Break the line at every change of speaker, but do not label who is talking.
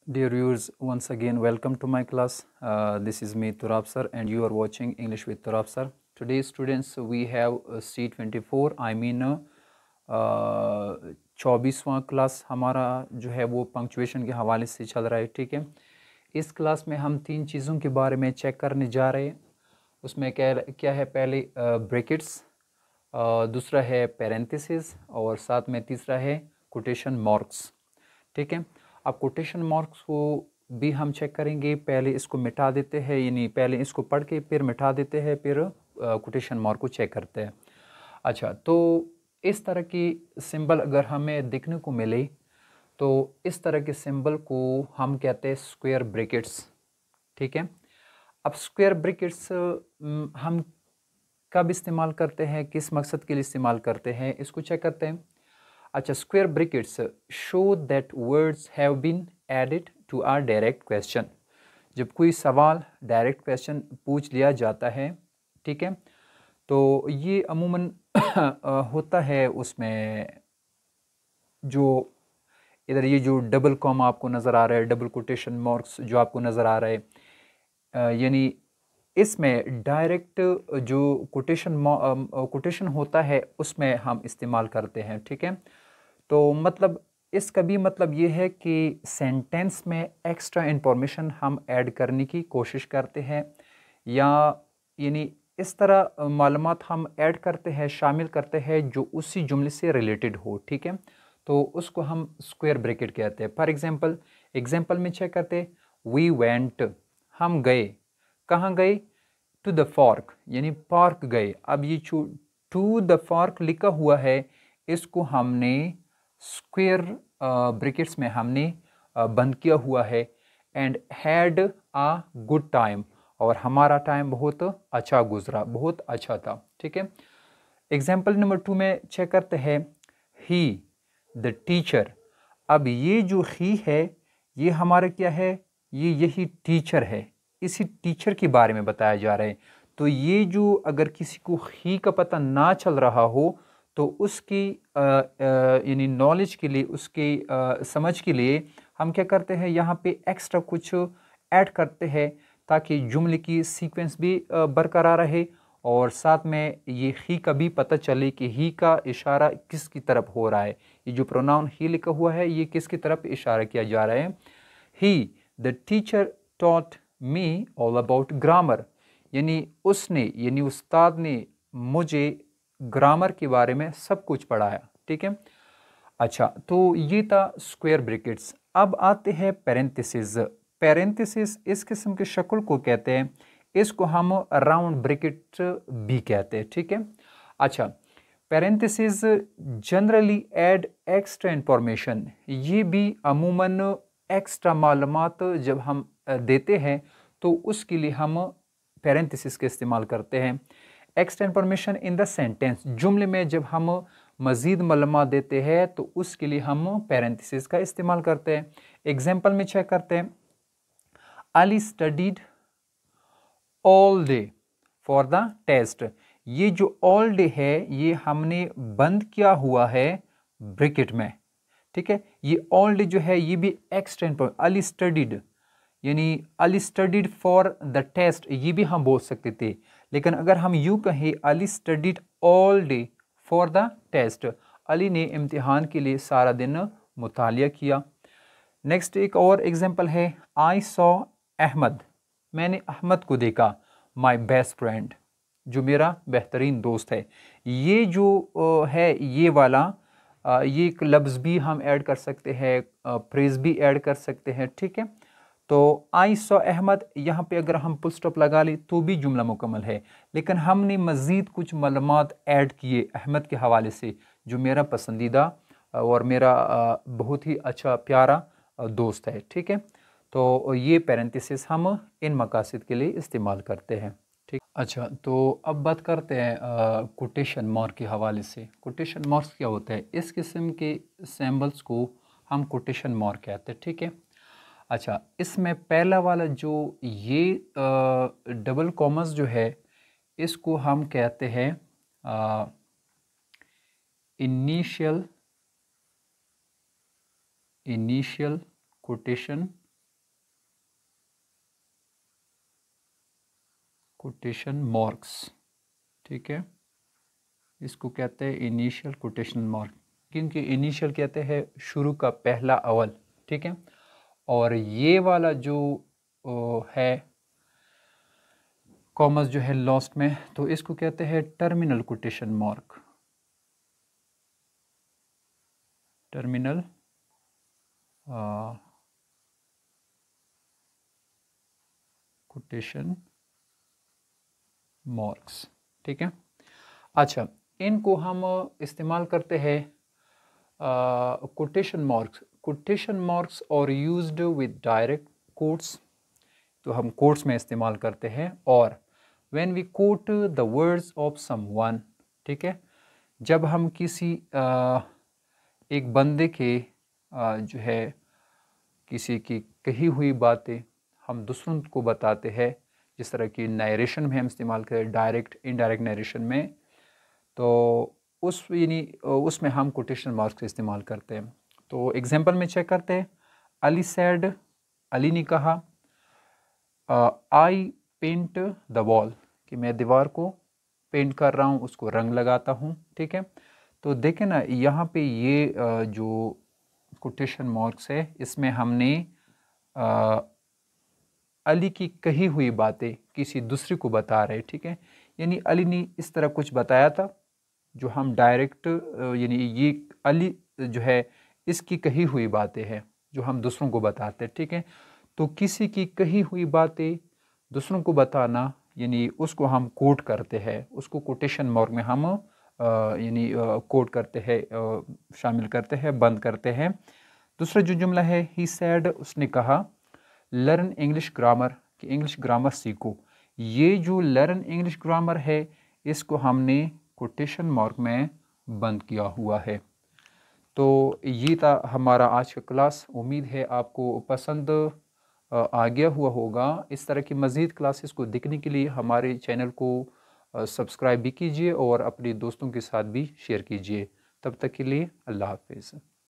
Dear viewers, once again welcome to my class. This is me Turab sir and you are watching English with Turab sir. Today students we have C24 I mean 24वां class हमारा जो है वो punctuation के हवाले से चल रहा है। ठीक है, इस क्लास में हम तीन चीज़ों के बारे में चेक करने जा रहे हैं। उसमें क्या क्या है, पहले ब्रैकेट्स, दूसरा है पेरेंथेसिस और साथ में तीसरा है कोटेशन मार्क्स। ठीक है, अब कोटेशन मार्क्स को भी हम चेक करेंगे। पहले इसको मिटा देते हैं, यानी पहले इसको पढ़ के फिर मिटा देते हैं, फिर कोटेशन मार्क को चेक करते हैं। अच्छा, तो इस तरह की सिंबल अगर हमें देखने को मिले तो इस तरह के सिंबल को हम कहते हैं स्क्वायर ब्रैकेट्स। ठीक है, अब स्क्वायर ब्रैकेट्स हम कब इस्तेमाल करते हैं, किस मकसद के लिए इस्तेमाल करते हैं, इसको चेक करते हैं। अच्छा, square brackets show that words have been added to our direct question. जब कोई सवाल डायरेक्ट क्वेश्चन पूछ लिया जाता है, ठीक है, तो ये अमूमन होता है उसमें जो इधर ये जो डबल कॉमा आपको नज़र आ रहा है, डबल कोटेशन मार्क्स जो आपको नज़र आ रहा है, यानी इसमें डायरेक्ट जो कोटेशन होता है उसमें हम इस्तेमाल करते हैं। ठीक है, तो मतलब इसका भी मतलब ये है कि सेंटेंस में एक्स्ट्रा इंफॉर्मेशन हम ऐड करने की कोशिश करते हैं, या यानी इस तरह मालूमात हम ऐड करते हैं, शामिल करते हैं जो उसी जुमले से रिलेटेड हो। ठीक है, तो उसको हम स्क्वायर ब्रैकेट कहते हैं। फॉर एग्जाम्पल में चेक करते हैं, वी वेंट, हम गए, कहाँ गए, टू द पार्क, यानी पार्क गए। अब ये टू द पार्क लिखा हुआ है, इसको हमने स्क्वायर ब्रैकेट्स में हमने बंद किया हुआ है। And had a good time, और हमारा टाइम बहुत अच्छा गुजरा, बहुत अच्छा था। ठीक है, एग्जाम्पल नंबर 2 में चेक करते हैं, ही द टीचर। अब ये जो ही है ये हमारा क्या है, ये यही टीचर है, इसी टीचर के बारे में बताया जा रहा है। तो ये जो अगर किसी को ही का पता ना चल रहा हो तो उसकी यानी नॉलेज के लिए, उसकी समझ के लिए हम क्या करते हैं, यहाँ पे एक्स्ट्रा कुछ ऐड करते हैं ताकि जुमले की सीक्वेंस भी बरकरार रहे, और साथ में ये ही का भी पता चले कि ही का इशारा किसकी तरफ हो रहा है। ये जो प्रोनाउन ही लिखा हुआ है ये किसकी तरफ इशारा किया जा रहा है। He the teacher taught me all about grammar, यानी उसने, यानी उस्ताद ने मुझे ग्रामर के बारे में सब कुछ पढ़ाया। ठीक है, अच्छा, तो ये था स्क्वायर ब्रैकेट्स। अब आते हैं पेरेंथेसिस। पेरेंथेसिस इस किस्म के शक्ल को कहते हैं, इसको हम राउंड ब्रैकेट भी कहते हैं। ठीक है, अच्छा, parenthesis generally add extra information, ये भी अमूमन एक्स्ट्रा मालूमात जब हम देते हैं तो उसके लिए हम पेरेंथेसिस का इस्तेमाल करते हैं। Extra information in the sentence, जुमले में जब हम मज़ीद मालूमात देते हैं तो उसके लिए हम पेरेंथेसिस का इस्तेमाल करते हैं। एग्जाम्पल में चेक करते हैं, Ali studied all day for the test. ये जो ऑल डे है ये हमने बंद किया हुआ है ब्रैकेट में। ठीक है, ये ऑल डे जो है ये भी एक्स्ट्रा इंफॉर्मेशन। अली स्टडीड, यानी Ali studied for the test, ये भी हम बोल सकते थे, लेकिन अगर हम यूं कहें Ali studied all day for the test, Ali ने इम्तिहान के लिए सारा दिन मुतालिया किया। नेक्स्ट एक और एग्जांपल है, आई सॉ अहमद, मैंने अहमद को देखा, माय बेस्ट फ्रेंड, जो मेरा बेहतरीन दोस्त है। ये जो है ये वाला ये एक लफ्ज़ भी हम ऐड कर सकते हैं, फ्रेज भी ऐड कर सकते हैं। ठीक है, तो आई सॉ अहमद, यहाँ पे अगर हम फुल स्टॉप लगा लें तो भी जुमला मुकम्मल है, लेकिन हमने मज़ीद कुछ मालूमात ऐड किए अहमद के हवाले से, जो मेरा पसंदीदा और मेरा बहुत ही अच्छा प्यारा दोस्त है। ठीक है, तो ये पेरेंथेसिस हम इन मकासद के लिए इस्तेमाल करते हैं। ठीक, अच्छा, तो अब बात करते हैं कोटेशन मार्क के हवाले से। कोटेशन मार्क्स क्या होता है, इस किस्म के सिंबल्स को हम कोटेशन मार्क कहते हैं। ठीक है, अच्छा, इसमें पहला वाला जो ये डबल कॉमर्स जो है इसको हम कहते हैं इनिशियल कोटेशन कोटेशन मार्क्स, ठीक है। इसको कहते हैं इनिशियल कोटेशन मार्क, क्योंकि इनिशियल कहते हैं शुरू का पहला अवल, ठीक है। और ये वाला जो है कॉमर्स जो है लास्ट में, तो इसको कहते हैं terminal quotation mark, terminal quotation marks, ठीक है। अच्छा, इनको हम इस्तेमाल करते हैं कोटेशन मार्क्स और यूज्ड विद डायरेक्ट कोट्स, तो हम कोट्स में इस्तेमाल करते हैं। और when we quote the words of someone, ठीक है, जब हम किसी एक बंदे के जो है किसी की कही हुई बातें हम दूसरों को बताते हैं, जिस तरह की नरेशन में हम इस्तेमाल करें, डायरेक्ट इनडायरेक्ट नरेशन में, तो उसमें हम कोटेशन मार्क्स का इस्तेमाल करते हैं। तो एग्जांपल में चेक करते हैं। अली सैड, अली ने कहा, आई पेंट द वॉल, कि मैं दीवार को पेंट कर रहा हूँ, उसको रंग लगाता हूँ, ठीक है। तो देखें ना, यहाँ पे ये जो कोटेशन मार्क्स है, इसमें हमने अली की कही हुई बातें किसी दूसरे को बता रहे, ठीक है। यानी अली ने इस तरह कुछ बताया था जो हम डायरेक्ट, यानी ये अली जो है इसकी कही हुई बातें हैं जो हम दूसरों को बताते हैं, ठीक है। तो किसी की कही हुई बातें दूसरों को बताना, यानी उसको हम कोट करते हैं, उसको कोटेशन मार्क में हम यानी कोट करते हैं, शामिल करते हैं, बंद करते हैं। दूसरा जो जुमला है, ही सैड, उसने कहा, लर्न इंग्लिश ग्रामर, कि इंग्लिश ग्रामर सीखो। ये जो लर्न इंग्लिश ग्रामर है, इसको हमने कोटेशन मार्क में बंद किया हुआ है। तो ये था हमारा आज का क्लास। उम्मीद है आपको पसंद आ गया हुआ होगा। इस तरह की मज़ीद क्लासेस को देखने के लिए हमारे चैनल को सब्सक्राइब भी कीजिए और अपने दोस्तों के साथ भी शेयर कीजिए। तब तक के लिए अल्लाह हाफ़िज़।